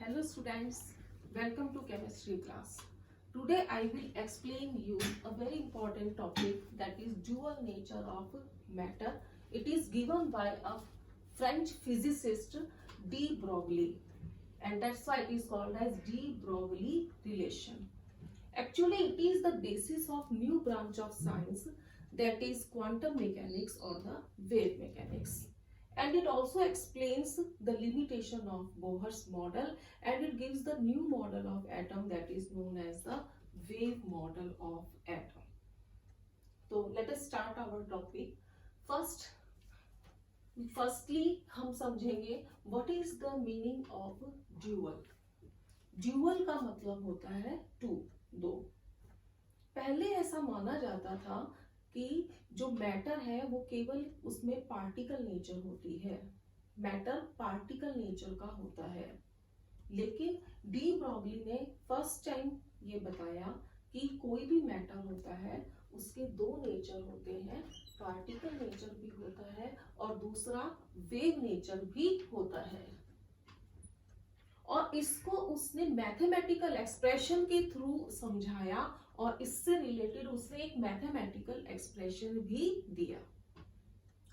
Hello students, welcome to chemistry class. Today I will explain you a very important topic, that is dual nature of matter. It is given by a French physicist de Broglie, and that's why it is called as de Broglie relation. Actually it is the basis of new branch of science, that is quantum mechanics or the wave mechanics. And it also explains the limitation of Bohr's model, and it gives the new model of atom, that is known as the wave model of atom. So let us start our topic. Firstly हम समझेंगे what is the meaning of dual. Dual का मतलब होता है two, दो. पहले ऐसा माना जाता था कि जो मैटर है वो केवल उसमें पार्टिकल नेचर होती है, मैटर पार्टिकल नेचर का होता है. लेकिन डी ब्रॉगली ने फर्स्ट टाइम ये बताया कि कोई भी मैटर होता है उसके दो नेचर होते हैं, पार्टिकल नेचर भी होता है और दूसरा वेव नेचर भी होता है. और इसको उसने मैथमेटिकल एक्सप्रेशन के थ्रू समझाया और इससे रिलेटेड उसने एक मैथमेटिकल एक्सप्रेशन भी दिया.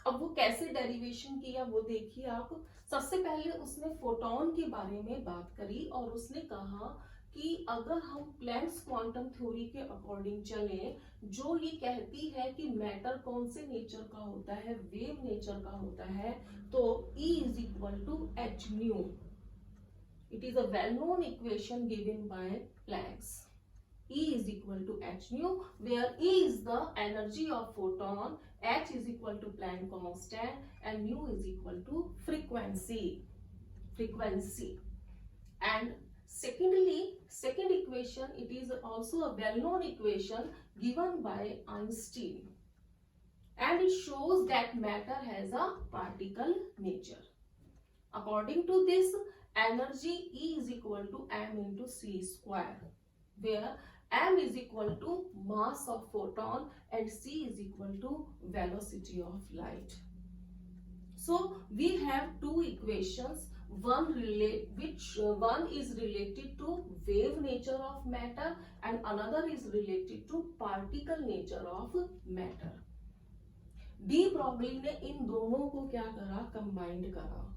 अब वो कैसे डेरिवेशन किया वो देखिए आप. सबसे पहले उसने फोटोन के बारे में बात करी और उसने कहा कि अगर हम प्लैंक्स क्वांटम थ्योरी के अकॉर्डिंग चलें, जो ये कहती है कि मैटर कौन से नेचर का होता है, वेव नेचर का होता है, तो E is equal to h nu. It is a well-known equation given by Planck's. E is equal to h nu, where E is the energy of photon, h is equal to Planck constant, and nu is equal to frequency. And second equation, it is also a well-known equation given by Einstein, and it shows that matter has a particle nature. According to this, energy E is equal to m into c square, where m is equal to mass of photon and c is equal to velocity of light. So we have two equations, one is related to wave nature of matter and another is related to particle nature of matter. De Broglie ने इन दोनों को क्या करा, combined करा,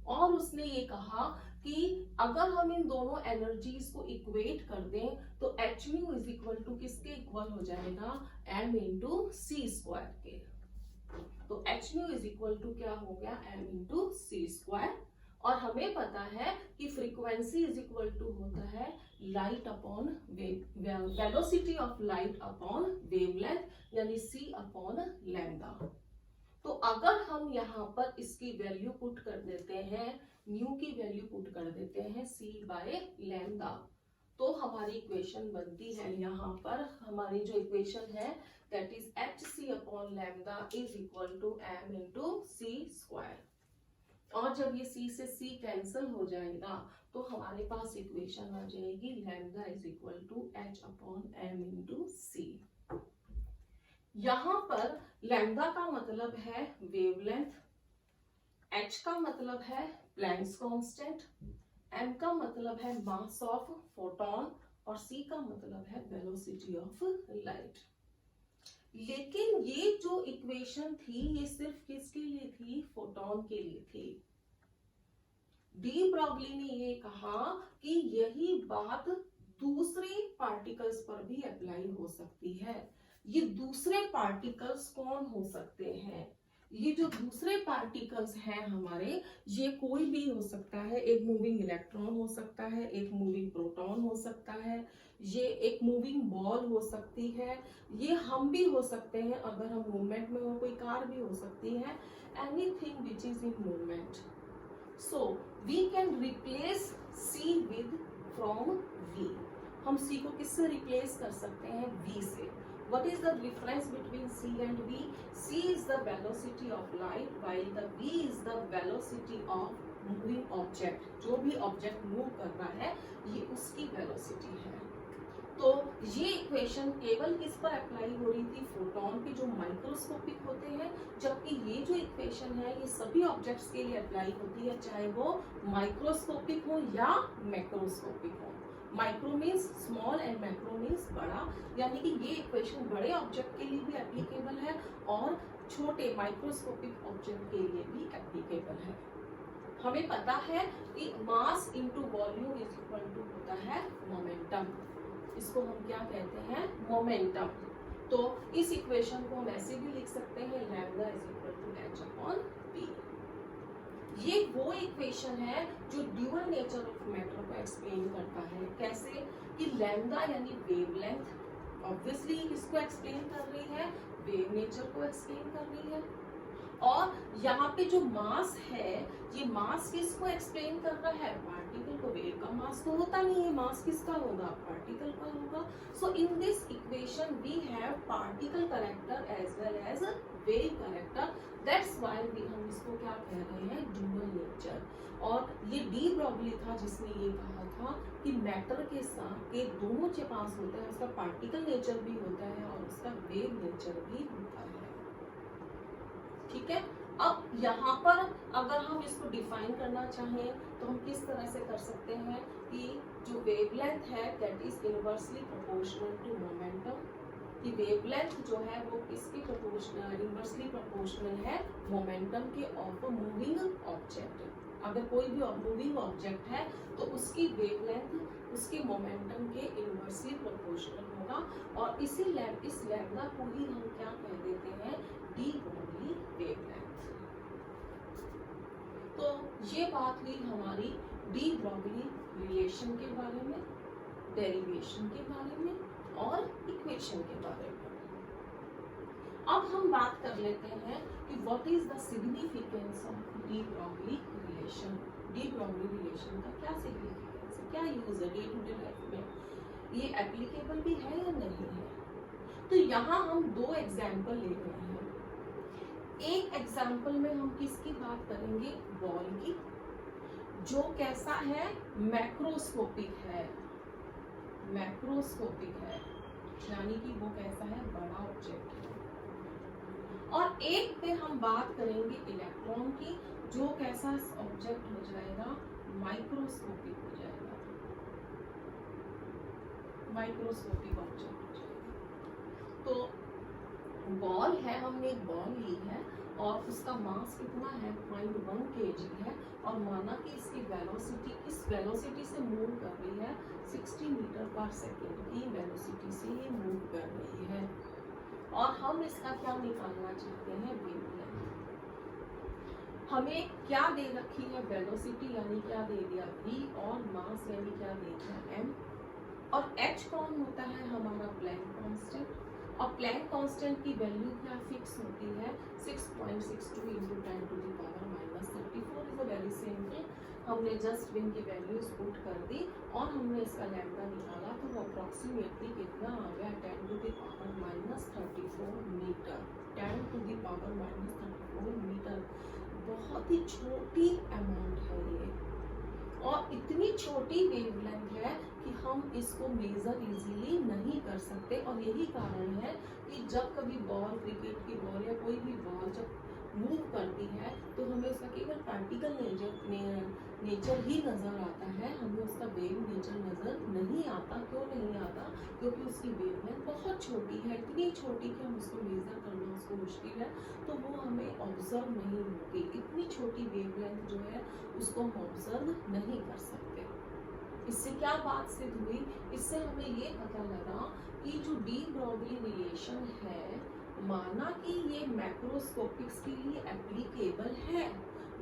और उसने ये कहा कि अगर हम इन दोनों एनर्जीज को इक्वेट कर दें तो h mu is equal to किसके इक्वल हो जाएगा, एम इंटू सी स्क्वायर के. तो h mu is equal to क्या हो गया, एम इंटू सी स्क्वायर. और हमें पता है कि फ्रीक्वेंसी इज इक्वल टू होता है light upon velocity of light upon wavelength, यानी सी अपॉन लैम्डा. तो अगर हम यहाँ पर इसकी वैल्यू पुट कर देते हैं, न्यू की वैल्यू पुट कर देते हैं c बाय लैम्डा, तो हमारी इक्वेशन बनती है, यहाँ पर हमारी जो इक्वेशन है that is h c upon lambda is equal to m into c square. और जब ये c से c कैंसिल हो जाएगा तो हमारे पास इक्वेशन आ जाएगी lambda is equal to H upon M into C. यहाँ पर लैम्डा का मतलब है वेवलेंथ, h का मतलब है प्लैंक्स कांस्टेंट, m का मतलब है मास ऑफ फोटोन और c का मतलब है वेलोसिटी ऑफ लाइट. लेकिन ये जो इक्वेशन थी ये सिर्फ किसके लिए थी, फोटोन के लिए थी. डी ब्रॉगली ने ये कहा कि यही बात दूसरे पार्टिकल्स पर भी अप्लाई हो सकती है. ये दूसरे पार्टिकल्स कौन हो सकते हैं, ये जो दूसरे पार्टिकल्स हैं हमारे, ये कोई भी हो सकता है. एक मूविंग इलेक्ट्रॉन हो सकता है, एक मूविंग प्रोटॉन हो सकता है, ये एक मूविंग बॉल हो सकती है, ये हम भी हो सकते हैं अगर हम मूवमेंट में हो, कोई कार भी हो सकती है, anything which is in movement. So we can replace C with from V. हम सी को किससे रिप्लेस कर सकते हैं, वी से. What is the difference between c and v? c is the velocity of light while the v is the velocity of moving object. जो भी object move कर रहा है ये उसकी वेलोसिटी है. तो ये इक्वेशन केवल किस पर अप्लाई हो रही थी, फोटोन पे जो माइक्रोस्कोपिक होते हैं, जबकि ये जो इक्वेशन है ये सभी ऑब्जेक्ट्स के लिए अप्लाई होती है, चाहे वो माइक्रोस्कोपिक हो या मैक्रोस्कोपिक हो। Micro means small and macro means बड़ा, यानी कि ये इक्वेशन बड़े ऑब्जेक्ट के लिए भी एप्लीकेबल है और छोटे माइक्रोस्कोपिक ऑब्जेक्ट के लिए भी एप्लीकेबल है। हमें पता है कि mass into volume is equal to होता है मोमेंटम, इसको हम क्या कहते हैं, मोमेंटम। तो इस इक्वेशन को हम ऐसे भी लिख सकते हैं, lambda is equal to h upon p। ये वो इक्वेशन है जो ड्यूअल नेचर ऑफ मैटर को एक्सप्लेन करता है। कैसे कि लैम्डा यानी वेवलेंथ ऑब्वियसली किसको एक्सप्लेन कर रही है, वेव नेचर को एक्सप्लेन कर रही है। और यहाँ पे जो मास है, ये मास किसको एक्सप्लेन कर रहा है, पार्टिकल को। वेव का मास तो होता नहीं है, मास किसका होगा, पार्टिकल का होगा। So in this equation we have particle character as well as wave character, that's why हम इसको क्या कह रहे हैं, ड्यूअल नेचर। और ये डी ब्रॉगली था जिसने ये कहा था कि मैटर के साथ के दोनों के पास होता है, उसका पार्टिकल नेचर भी होता है और उसका वेव नेचर भी होता है। ठीक है, अब यहाँ पर अगर हम इसको डिफाइन करना चाहें तो हम किस तरह से कर सकते हैं कि जो वेवलेंथ है that is inversely proportional to momentum, कि वेवलेंथ जो है वो किसकी प्रोपोर्शनल, इनवर्सली प्रोपोर्शनल है मोमेंटम के ऑफ मूविंग ऑब्जेक्ट। अगर कोई भी मूविंग ऑब्जेक्ट है तो उसकी वेवलेंथ उसके मोमेंटम के इनवर्सली प्रोपोर्शनल होगा। और इस लैम्डा को ही हम क्या कह देते हैं, डी ब्रॉगली वेवलेंथ। तो ये बात हुई हमारी डी ब्रॉगली रिलेशन के बारे में, डेरिवेशन के बारे में और इक्वेशन के बारे में। अब हम बात कर लेते हैं कि what is the significance of de Broglie relation. De Broglie relation का क्या सिग्निफिकेंस है, क्या यूज है डे टू डे लाइफ में, ये एप्लीकेबल भी है या नहीं है। तो यहाँ हम दो एग्जाम्पल ले रहे हैं। एक एग्जाम्पल में हम किसकी बात करेंगे, बॉल की, जो कैसा है, मैक्रोस्कोपिक है, मैक्रोस्कोपिक है, यानी कि वो कैसा है, बड़ा ऑब्जेक्ट है। और एक पे हम बात करेंगे इलेक्ट्रॉन की, जो कैसा ऑब्जेक्ट हो जाएगा, माइक्रोस्कोपिक हो जाएगा, माइक्रोस्कोपिक ऑब्जेक्ट हो जाएगा। तो बॉल है, हमने एक बॉल ली है और उसका मास कितना है, 0.1 kg है, और माना कि इसकी वेलोसिटी इस वेलोसिटी से मूव कर रही है 60 मीटर पर सेकेंड की वेलोसिटी से ये मूव कर रही है। और हम इसका क्या निकालना चाहते हैं, वेवलेंथ। हमें क्या दे रखी है, वेलोसिटी यानी क्या दे दिया, v, और मास यानी क्या दे दिया, m। और h कौन होता है, हमारा प्लैंक कांस्टेंट। और प्लैंक कांस्टेंट की वैल्यू क्या फिक्स होती है, 6.62 into 10 to the power -34 is a very simple. हमने जस्ट विन की वैल्यूज पुट कर दी और हमने इसका लैम्डा निकाला, तो वो अप्रोक्सीमेटली कितना आ गया, 10 to the power -34 metre, 10 to the power -34 metre. बहुत ही छोटी अमाउंट है ये, और इतनी छोटी वेवलेंथ है कि हम इसको मेजर इजीली नहीं कर सकते। और यही कारण है कि जब कभी बॉल, क्रिकेट की बॉल या कोई भी बॉल जब मूव करती है तो हमें उसका केवल पार्टिकल नेचर ही नजर आता है, हमें उसका वेव नेचर नजर नहीं आता। क्यों नहीं आता, क्योंकि उसकी वेवलेंथ बहुत छोटी है, इतनी छोटी कि हम उसको मेजर करना उसको मुश्किल है, तो वो हमें ऑब्जर्व नहीं होती। इतनी छोटी वेवलेंथ जो है उसको हम ऑब्जर्व नहीं कर सकते। इससे क्या बात सिद्ध हुई, इससे हमें ये पता लगा कि जो डी ब्रॉगली रिलेशन है, माना कि ये मैक्रोस्कोपिक्स के लिए एप्लीकेबल है,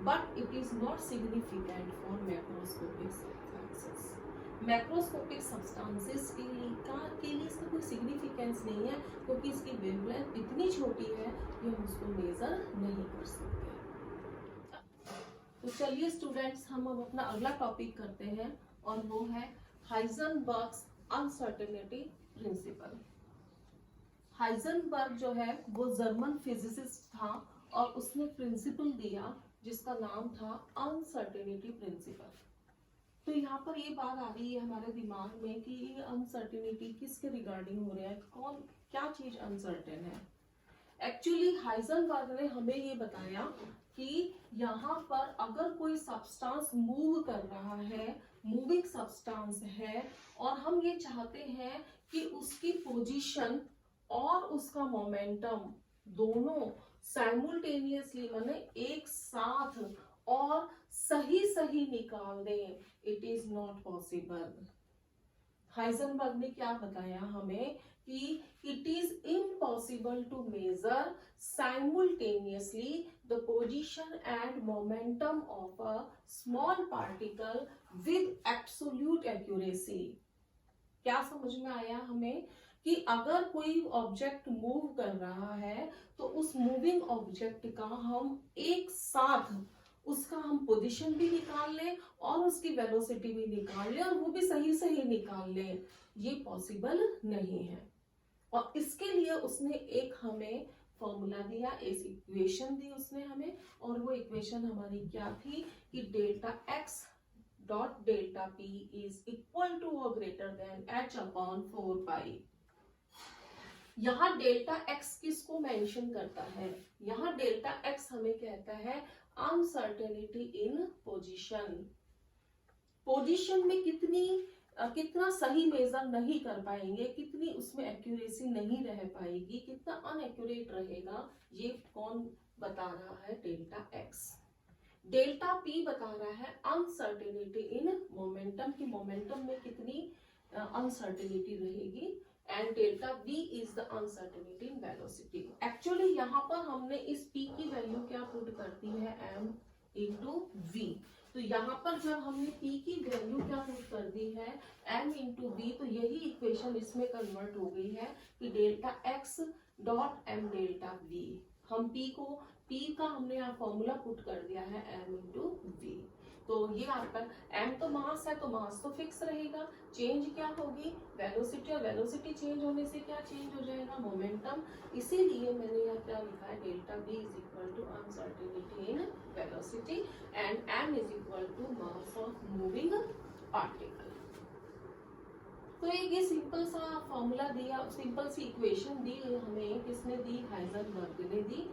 but it is not significant for macroscopic substances. Macroscopic substances के लिए इसका कोई सिग्निफिकेंस नहीं है, क्योंकि इसकी वेवलेंथ इतनी छोटी है कि हम उसको मेजर नहीं कर सकते। तो चलिए स्टूडेंट्स, हम अब अपना अगला टॉपिक करते हैं, और वो है हाइजेनबर्ग्स अनसर्टेनिटी प्रिंसिपल। हाइजेनबर्ग जो है वो जर्मन फिजिसिस्ट था, और उसने प्रिंसिपल दिया जिसका नाम था अनसर्टेनिटी प्रिंसिपल। तो यहाँ पर ये बात आ रही है हमारे दिमाग में कि ये अनसर्टेनिटी किसके रिगार्डिंग हो रहा है, कौन क्या चीज अनसर्टेन है। एक्चुअली हाइजेनबर्ग ने हमें ये बताया कि यहाँ पर अगर कोई सब्सटेंस मूव कर रहा है, मूविंग सब्सटेंस है, और हम ये चाहते हैं कि उसकी पोजीशन और उसका मोमेंटम दोनों साइमल्टेनियसली माने एक साथ और सही सही निकाल दें, it is not possible. Heisenberg ने क्या बताया हमें कि it is impossible to measure simultaneously the position and momentum of a small particle with absolute accuracy. क्या समझ में आया हमें कि अगर कोई ऑब्जेक्ट मूव कर रहा है तो उस मूविंग ऑब्जेक्ट का हम एक साथ उसका हम पोजीशन भी निकाल लें और उसकी वेलोसिटी भी निकाल लें और वो भी सही सही निकाल लें, ये पॉसिबल नहीं है। और इसके लिए उसने एक हमें फॉर्मूला दिया, एक इक्वेशन दी उसने हमें, और वो इक्वेशन हमारी क्या थी कि delta x dot delta p is equal to और greater than h upon 4 pi. यहाँ डेल्टा एक्स किसको मेंशन करता है, यहाँ डेल्टा एक्स हमें कहता है अनसर्टेनिटी इन पोजीशन। पोजीशन में कितना सही मेजर नहीं कर पाएंगे, कितनी उसमें एक्यूरेसी नहीं रह पाएगी, कितना अनएक्यूरेट रहेगा, ये कौन बता रहा है, डेल्टा एक्स। डेल्टा पी बता रहा है अनसर्टेनिटी इन मोमेंटम, की मोमेंटम में कितनी अनसर्टेनिटी रहेगी, and delta v is the uncertainty in velocity. Actually यहाँ पर हमने इस p की वैल्यू क्या पुट कर दी है, m इंटू v। तो यहाँ पर जब हमने p की वैल्यू क्या पुट कर दी है, m इंटू v, तो यही इक्वेशन इसमें कन्वर्ट हो गई है कि delta x dot m delta v। हम p का हमने यहाँ फॉर्मूला पुट कर दिया है m इंटू v। तो ये आपका m तो मास है, तो मास तो फिक्स रहेगा, चेंज क्या होगी वेलोसिटी, और वेलोसिटी चेंज होने से क्या चेंज हो जाएगा, मोमेंटम। इसीलिए मैंने यहाँ क्या लिखा है, delta v is equal to uncertainty in velocity and m is equal to mass of moving particle. तो एक ये सिंपल सा फॉर्मूला दिया, सिंपल सी इक्वेशन दी हमें, किसने दी, हाइजेनबर्ग ने दी।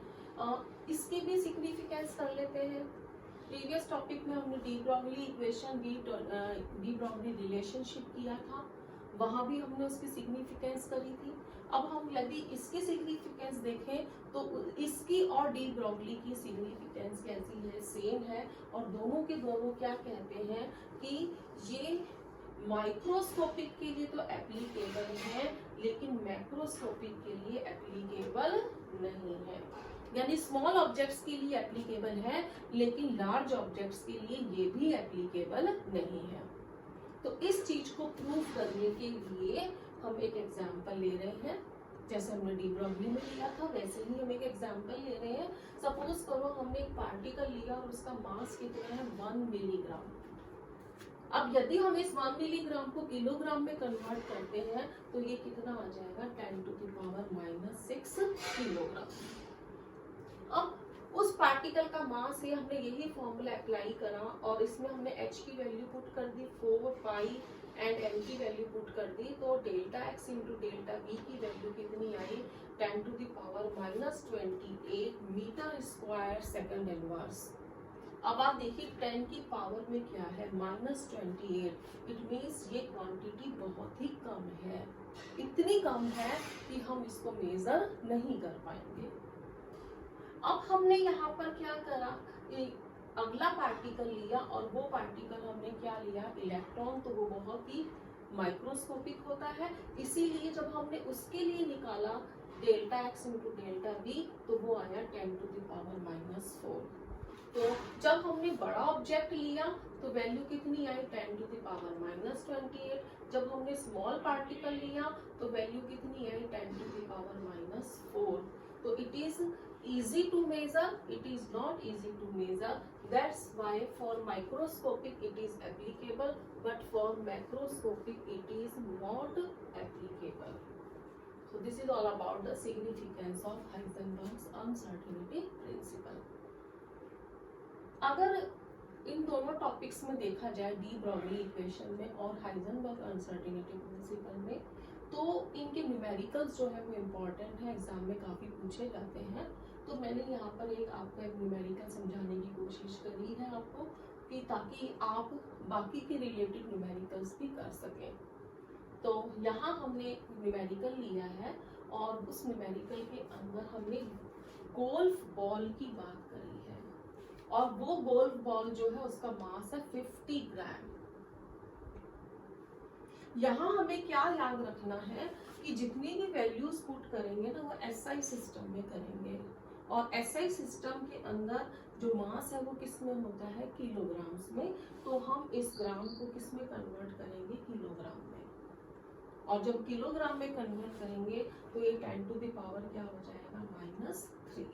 इसके भी सिग्निफिकेंस कर लेते हैं। प्रीवियस टॉपिक में हमने de Broglie equation, de Broglie relationship किया था, वहां भी हमने उसकी सिग्निफिकेंस करी थी। अब हम यदि इसकी सिग्निफिकेंस देखें तो इसकी और डी ब्रॉगली की सिग्निफिकेंस कैसी है, सेम है, और दोनों के दोनों क्या कहते हैं कि ये माइक्रोस्कोपिक के लिए तो एप्लीकेबल है लेकिन मैक्रोस्कोपिक के लिए एप्लीकेबल नहीं है। यानी स्मॉल ऑब्जेक्ट्स के लिए एप्लीकेबल है लेकिन लार्ज ऑब्जेक्ट्स के लिए ये भी एप्लीकेबल नहीं है। तो इस चीज को प्रूव करने के लिए हम एक एग्जांपल ले रहे हैं, जैसे हमने डी ब्रॉगली में लिया था वैसे ही हम एक एग्जांपल ले रहे हैं। सपोज करो हमने एक पार्टिकल लिया और उसका मास कितना है, 1 मिलीग्राम। अब यदि हम इस 1 मिलीग्राम को किलोग्राम में कन्वर्ट करते हैं तो ये कितना आ जाएगा, 10⁻⁻⁶ किलोग्राम। अब उस पार्टिकल का मास है, हमने यही फॉर्मूला अप्लाई करा और इसमें हमने h की वैल्यू पुट कर दी 4 पाई एंड m की वैल्यू पुट कर दी, तो delta x into delta v की वैल्यू कितनी आई, 10⁻⁻28 मीटर स्क्वायर सेकंड इनवर्स। अब आप देखिए 10 की पावर में क्या है, -28, इट मीन्स ये क्वांटिटी बहुत ही कम है, इतनी कम है कि हम इसको मेजर नहीं कर पाएंगे। अब हमने यहाँ पर क्या करा, अगला पार्टिकल लिया और वो पार्टिकल हमने क्या लिया, इलेक्ट्रॉन, तो वो बहुत ही माइक्रोस्कोपिक होता है, इसीलिए जब हमने उसके लिए निकाला delta x into delta we तो वो आया 10⁻⁻⁴। तो जब हमने बड़ा ऑब्जेक्ट लिया तो वैल्यू कितनी आई, 10⁻⁻28। जब हमने स्मॉल पार्टिकल लिया तो वैल्यू कितनी आई, 10⁻⁴। तो it is easy to measure, it is not easy to measure, that's why for microscopic it is applicable but for macroscopic it is not applicable. So this is all about the significance of Heisenberg's uncertainty principle. अगर इन दोनों topics में देखा जाए, de Broglie equation में और Heisenberg uncertainty principle में, तो इनके न्यूमेरिकल्स जो है वो इम्पोर्टेंट है, एग्जाम में काफ़ी पूछे जाते हैं। तो मैंने यहाँ पर एक आपका एक न्यूमेरिकल समझाने की कोशिश करी है आपको, कि ताकि आप बाकी के रिलेटेड न्यूमेरिकल्स भी कर सकें। तो यहाँ हमने न्यूमेरिकल लिया है और उस न्यूमेरिकल के अंदर हमने गोल्फ बॉल की बात करी है, और वो गोल्फ बॉल जो है उसका मास है 50 ग्राम। यहाँ हमें क्या याद रखना है कि जितनी भी वैल्यूज पुट करेंगे ना वो एसआई सिस्टम में करेंगे, और एसआई सिस्टम के अंदर जो मास है वो किस में होता है, किलोग्राम्स में। तो हम इस ग्राम को किस में कन्वर्ट करेंगे, किलोग्राम में, और जब किलोग्राम में कन्वर्ट करेंगे तो ये 10 टू द पावर क्या हो जाएगा, -3।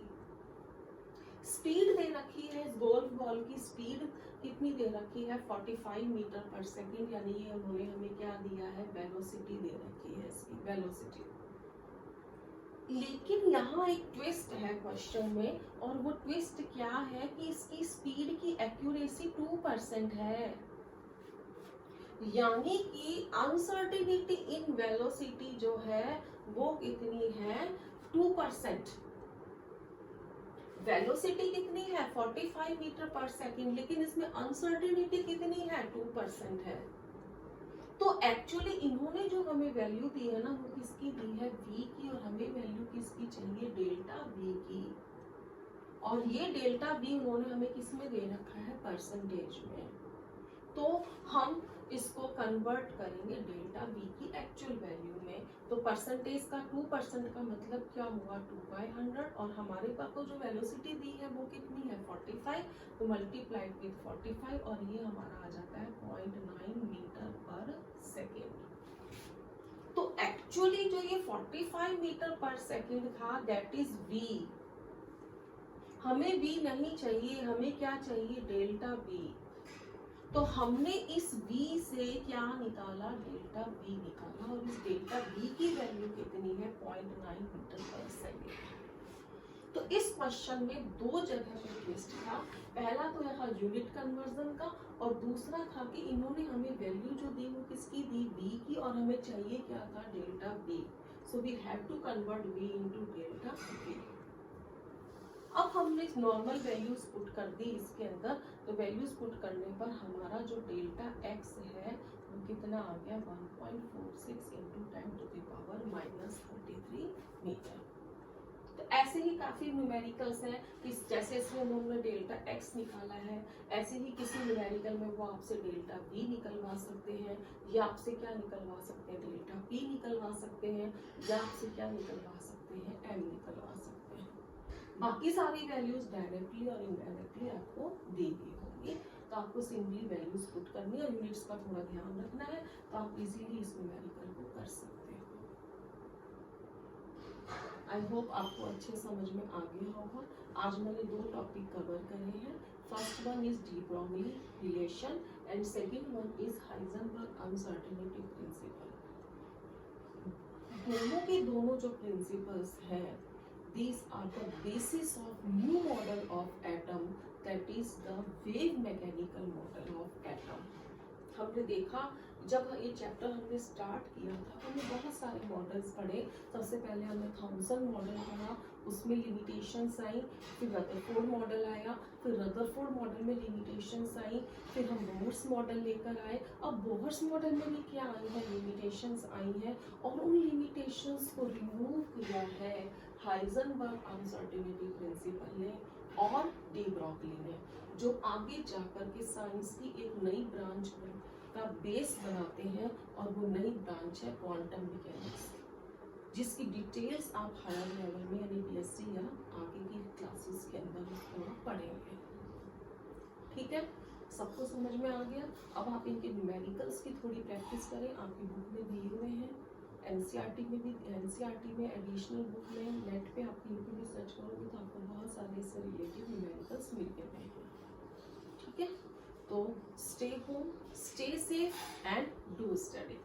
स्पीड दे रखी है इस गोल्फ बॉल की, स्पीड कितनी दे रखी है, 45 मीटर पर सेकेंड, यानी ये उन्होंने हमें क्या दिया है, वेलोसिटी दे रखी है इसकी, वेलोसिटी। लेकिन यहाँ एक ट्विस्ट है क्वेश्चन में, और वो ट्विस्ट क्या है कि इसकी स्पीड की एक्यूरेसी 2% है, यानी कि अनसर्टेनिटी इन वेलोसिटी जो है वो कितनी है, 2%। वेलोसिटी कितनी है, 45 मीटर पर सेकेंड, लेकिन इसमें अनसर्टेनिटी कितनी है, 2% है। तो एक्चुअली इन्होंने जो हमें वैल्यू दी है ना वो किसकी दी है, v की, और हमें वैल्यू किसकी चाहिए, डेल्टा v की, और ये डेल्टा v उन्होंने हमें किस में दे रखा है, परसेंटेज में। तो हम इसको कन्वर्ट करेंगे डेल्टा v की एक्चुअल वैल्यू में। तो परसेंटेज का 2% का मतलब क्या हुआ, 2/100, और हमारे पास को जो वेलोसिटी दी है वो कितनी है, 45, तो मल्टीप्लाइड विद 45, और ये हमारा आ जाता है 0.9 मीटर पर सेकेंड। तो एक्चुअली जो ये 45 मीटर पर सेकेंड था दैट इज v। हमें v नहीं चाहिए, हमें क्या चाहिए, डेल्टा v। तो हमने इस v से क्या निकाला, डेल्टा v निकाला, और इस डेल्टा v की वैल्यू कितनी है, 0.9 मीटर पर सेकेंड। तो इस क्वेश्चन में दो जगह पे ट्विस्ट था, पहला तो यहाँ यूनिट कन्वर्जन का, और दूसरा था कि इन्होंने हमें वैल्यू जो दी वो किसकी दी, v की, और हमें चाहिए क्या था, delta v। So we have to convert v into delta v। अब हमने नॉर्मल वैल्यूज पुट कर दी इसके अंदर, तो वैल्यूज पुट करने पर हमारा जो डेल्टा x है वो कितना आ गया, 1.46 into 10 to the power -33 metre. तो ऐसे ही काफी न्यूमेरिकल्स हैं कि जैसे इसमें उन्होंने डेल्टा x निकाला है, ऐसे ही किसी न्यूमेरिकल में वो आपसे डेल्टा v निकलवा सकते हैं, या आपसे क्या निकलवा सकते हैं, डेल्टा p निकलवा सकते हैं, या आपसे क्या निकलवा सकते हैं, m निकलवा सकते हैं। बाकी सारी वैल्यूज डायरेक्टली और इनडायरेक्टली आपको दी गई होंगी, तो आपको सिंपली वैल्यूज पुट करनी है, और यूनिट्स का थोड़ा ध्यान रखना है, तो आप इजीली इस न्यूमेरिकल को कर सकते हो। आई होप आपको अच्छे समझ में आ गया होगा। आज मैंने दो टॉपिक कवर करे हैं, first one is de Broglie relation and second one is Heisenberg uncertainty principle. दोनों के दोनों जो प्रिंसिपल्स हैं, these are the basis of new model of atom, that is the wave mechanical model of atom। हमने देखा जब ये chapter हमने स्टार्ट किया था, हमने बहुत सारे मॉडल्स पढ़े। सबसे पहले हमने थॉमसन मॉडल पढ़ा, उसमें लिमिटेशंस आई, फिर रदरफोर्ड मॉडल आया, फिर रदरफोर्ड मॉडल में लिमिटेशंस आई, फिर हम बोहर्स मॉडल लेकर आए। अब बोहर्स मॉडल में भी क्या आई है, लिमिटेशंस आई हैं, और उन लिमिटेशंस को रिमूव किया है हाइजेनबर्ग अनसर्टेनिटी प्रिंसिपल ने और डी ब्रॉगली ने, जो आगे जाकर के साइंस की एक नई ब्रांच का बेस बनाते हैं, और वो नई ब्रांच है क्वांटम मैकेनिक्स, जिसकी डिटेल्स आप हायर लेवल में यानी बीएससी या आगे की क्लासेस के अंदर उसको आप पढ़ेंगे। ठीक है, सबको समझ में आ गया। अब आप इनके न्यूमेरिकल्स की थोड़ी प्रैक्टिस करें, आपकी बुक में दिए हुए हैं, एनसीईआरटी में भी, एनसीईआरटी में एडिशनल बुक में नेट पे आप कहीं भी सर्च करोगे तो आपको बहुत सारे इससे रिलेटेड न्यूमेरिकल्स मिल के रहेंगे। ठीक है, तो stay home, stay safe and do study.